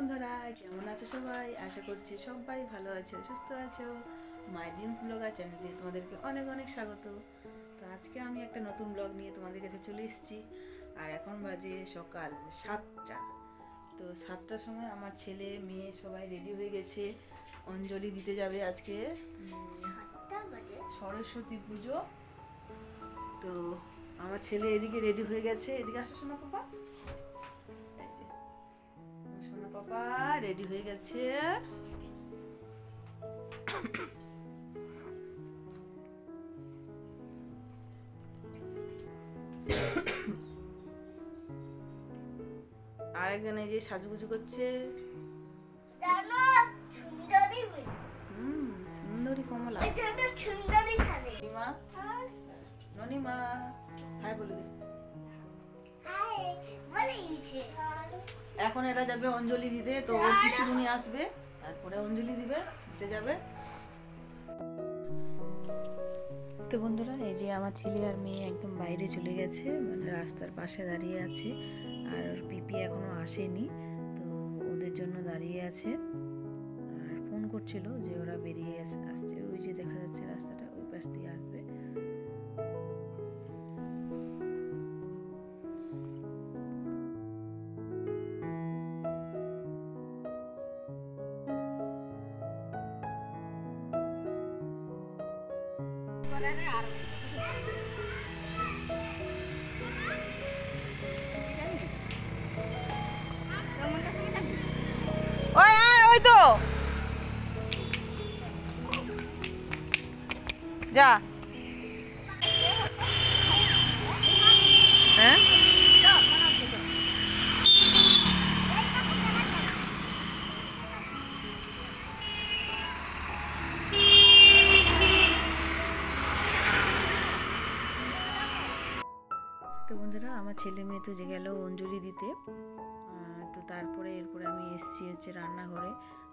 বন্ধুরা, কেমন আছো সবাই? আশা করছি সবাই ভালো আছো, সুস্থ আছো। মাই ড্রিম ব্লগার চ্যানেলে তোমাদেরকে অনেক অনেক স্বাগত। তো আজকে আমি একটা নতুন ব্লগ নিয়ে তোমাদের কাছে চলে এসেছি। আর এখন বাজে সকাল 7টা। তো 7টার সময় আমার ছেলে মেয়ে সবাই রেডি হয়ে গেছে, অঞ্জলি দিতে যাবে। আজকে সরস্বতী পুজো। তো আমার ছেলে এদিকে রেডি হয়ে গেছে। এদিকে আসো শোনো পাপা, শোনো পাপা রেডি হয়ে গেছে। আরেকজন এই যে সাজুগুজু করছে। সুন্দরী কমলা, ননিমা হাই বলে দে। এখন এটা যাবে অঞ্জলি দিতে। তো ওর পিসিমণি আসবে, তারপরে অঞ্জলি দিতে যাবে। তো বন্ধুরা, এই যে আমার ছেলে আর মেয়ে একদম বাইরে চলে গেছে, মানে রাস্তার পাশে দাঁড়িয়ে আছে। আর ওর পিপি এখনো আসেনি, তো ওদের জন্য দাঁড়িয়ে আছে। আর ফোন করছিল যে ওরা বেরিয়ে আসছে। ওই যে দেখা যাচ্ছে রাস্তাটা, ওই পাশ দিয়ে আসবে। ওই তো যা। হ্যাঁ, তো বন্ধুরা, আমার ছেলে মেয়ে তো যে গেল অঞ্জলি দিতে। তো তারপরে এরপরে আমি এসেছি হচ্ছে রান্নাঘরে।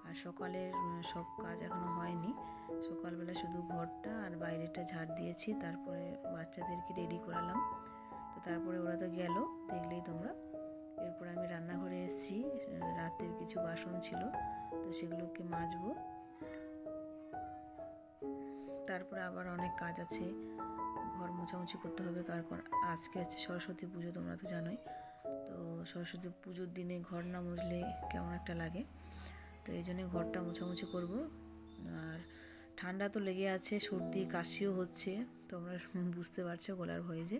আর সকালের সব কাজ এখনও হয়নি। সকালবেলা শুধু ঘরটা আর বাইরেটা ঝাড় দিয়েছি, তারপরে বাচ্চাদেরকে রেডি করালাম। তো তারপরে ওরা তো গেল, দেখলেই তোমরা। এরপর আমি রান্নাঘরে এসেছি। রাতের কিছু বাসন ছিল, তো সেগুলোকে মাজবো। তারপরে আবার অনেক কাজ আছে, ঘর মোছামুছি করতে হবে, কারণ আজকে হচ্ছে সরস্বতী পুজো, তোমরা তো জানোই। তো সরস্বতী পুজোর দিনে ঘর না মুছলে কেমন একটা লাগে। তো এই জন্যে ঘরটা মোছামুছি করব। আর ঠান্ডা তো লেগে আছে, সর্দি কাশিও হচ্ছে, তোমরা বুঝতে পারছো গলার ভয়েসে।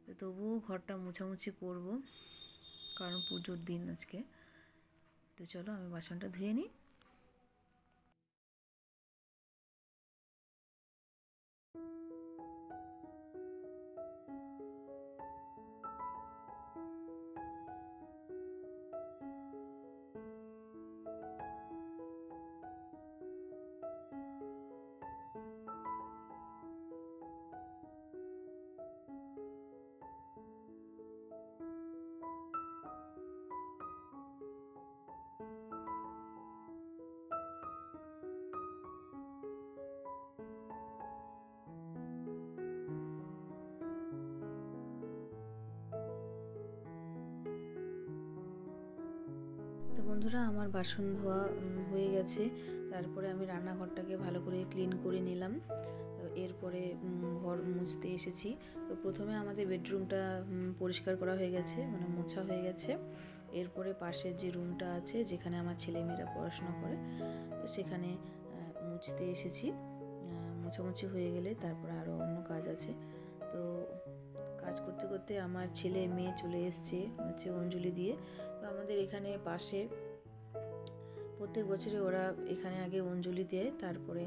তো তবুও ঘরটা মোছামুছি করব, কারণ পুজোর দিন আজকে। তো চলো আমি বাসনটা ধুয়ে নিই। তো বন্ধুরা, আমার বাসন ধোয়া হয়ে গেছে। তারপরে আমি রান্নাঘরটাকে ভালো করে ক্লিন করে নিলাম। এরপরে ঘর মুছতে এসেছি। তো প্রথমে আমাদের বেডরুমটা পরিষ্কার করা হয়ে গেছে, মানে মোছা হয়ে গেছে। এরপরে পাশের যে রুমটা আছে, যেখানে আমার ছেলেমেয়েরা পড়াশোনা করে, তো সেখানে মুছতে এসেছি। মোছামুছি হয়ে গেলে তারপরে আরও অন্য কাজ আছে। তো কাজ করতে করতে আমার ছেলে মেয়ে চলে এসছে হচ্ছে অঞ্জলি দিয়ে। তো আমাদের এখানে পাশে প্রত্যেক বছরে ওরা এখানে আগে অঞ্জলি দেয়, তারপরে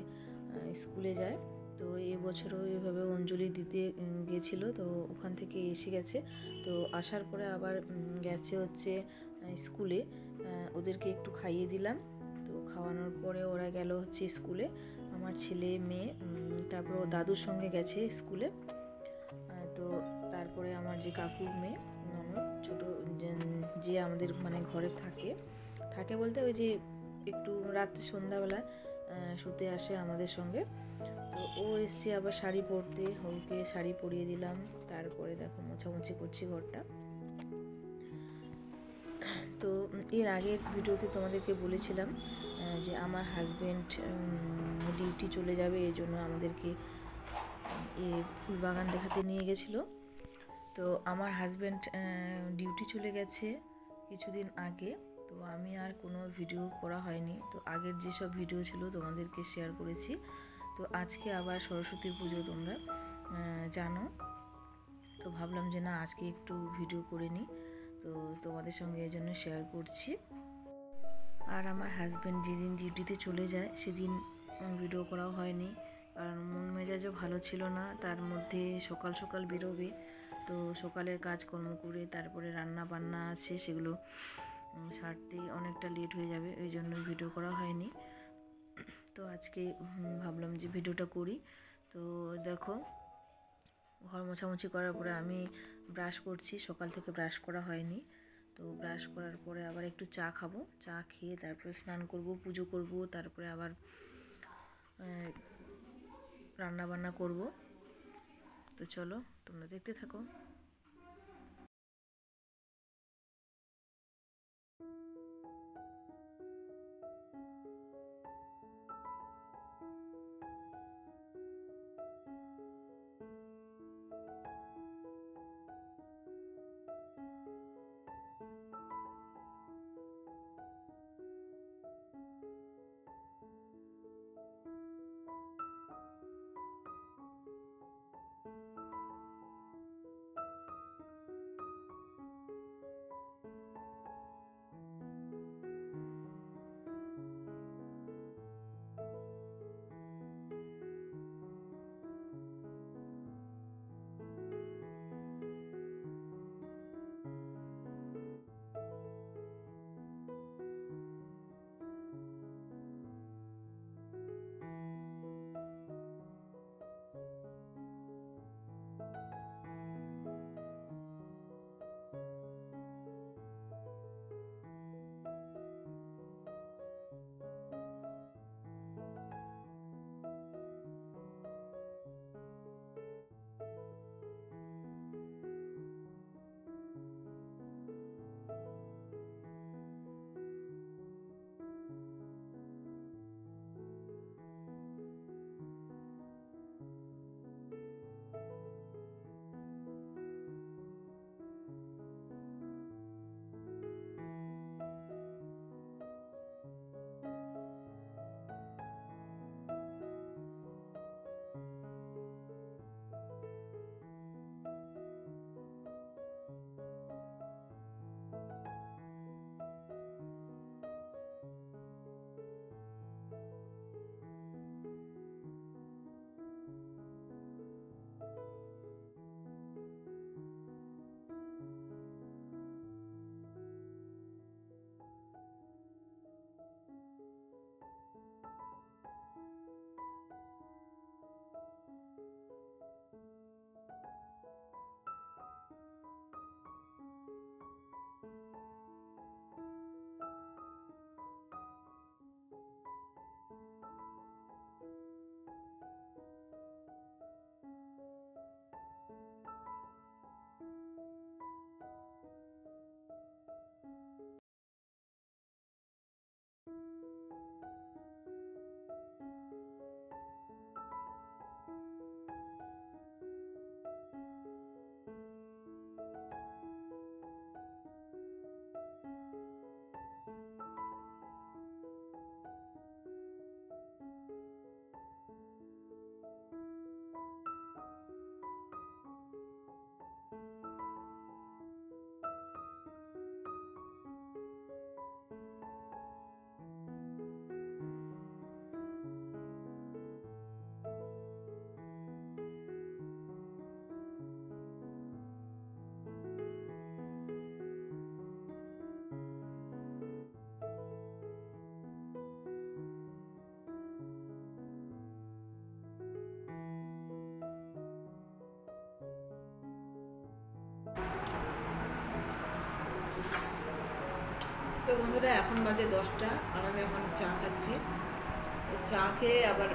স্কুলে যায়। তো এবছরও এভাবে অঞ্জলি দিতে গেছিলো, তো ওখান থেকে এসে গেছে। তো আসার পরে আবার গেছে হচ্ছে স্কুলে। ওদেরকে একটু খাইয়ে দিলাম। তো খাওয়ানোর পরে ওরা গেল হচ্ছে স্কুলে, আমার ছেলে মেয়ে। তারপর ও দাদুর সঙ্গে গেছে স্কুলে। তো তারপরে আমার যে কাকুর মেয়ে, ননদ, ছোটো, যে আমাদের মানে ঘরে থাকে বলতে ওই যে একটু রাত্রে সন্ধ্যাবেলা শুতে আসে আমাদের সঙ্গে। তো ও এসছে আবার শাড়ি পরতে, ওকে শাড়ি পরিয়ে দিলাম। তারপরে দেখো মোছামুছি করছি ঘরটা। তো এর আগের ভিডিওতে তোমাদেরকে বলেছিলাম যে আমার হাজব্যান্ড ডিউটি চলে যাবে, এই জন্য আমাদেরকে ফুল বাগান দেখাতে নিয়ে গেছিলো। তো আমার হাজব্যান্ড ডিউটি চলে গেছে কিছুদিন আগে, তো আমি আর কোনো ভিডিও করা হয়নি। তো আগের যেসব ভিডিও ছিল তোমাদেরকে শেয়ার করেছি। তো আজকে আবার সরস্বতী পুজো তোমরা জানো, তো ভাবলাম যে না আজকে একটু ভিডিও করে নিই, তো তোমাদের সঙ্গে এই জন্য শেয়ার করছি। আর আমার হাজব্যান্ড যেদিন ডিউটিতে চলে যায় সেদিন ভিডিও করাও হয়নি, কারণ মন মেজাজও ভালো ছিল না। তার মধ্যে সকাল সকাল বেরোবে, তো সকালের কাজকর্ম করে তারপরে রান্না বান্না আছে, সেগুলো সারতে অনেকটা লেট হয়ে যাবে, ওই জন্য ভিডিও করা হয়নি। তো আজকে ভাবলাম যে ভিডিওটা করি। তো দেখো ঘর মোছামুছি করার পরে আমি ব্রাশ করছি, সকাল থেকে ব্রাশ করা হয়নি। তো ব্রাশ করার পরে আবার একটু চা খাবো, চা খেয়ে তারপরে স্নান করব, পুজো করব, তারপরে আবার রান্না বান্না করব। তো চলো তোমরা দেখতে থাকো। তো বন্ধুরা এখন বাজে 10টা, আর আমি এখন চা খাচ্ছি। চা খেয়ে আবার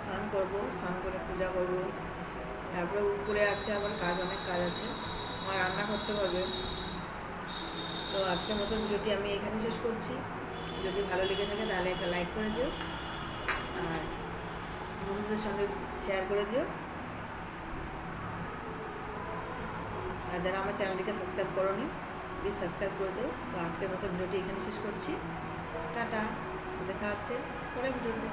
স্নান করবো, স্নান করে পূজা করবো, তারপরে উপরে আছে আবার কাজ, অনেক কাজ আছে, আমার রান্না করতে হবে। তো আজকের মতো ভিডিওটি আমি এখানে শেষ করছি। যদি ভালো লেগে থাকে তাহলে একটা লাইক করে দিও, আর বন্ধুদের সঙ্গে শেয়ার করে দিও। আর যারা আমার চ্যানেলটিকে সাবস্ক্রাইব করোনি, প্লিজ সাবস্ক্রাইব করে দিও। তো আজকের মতো ভিডিওটি এখানে শেষ করছি। টাটা, দেখা হচ্ছে পরের ভিডিওতে।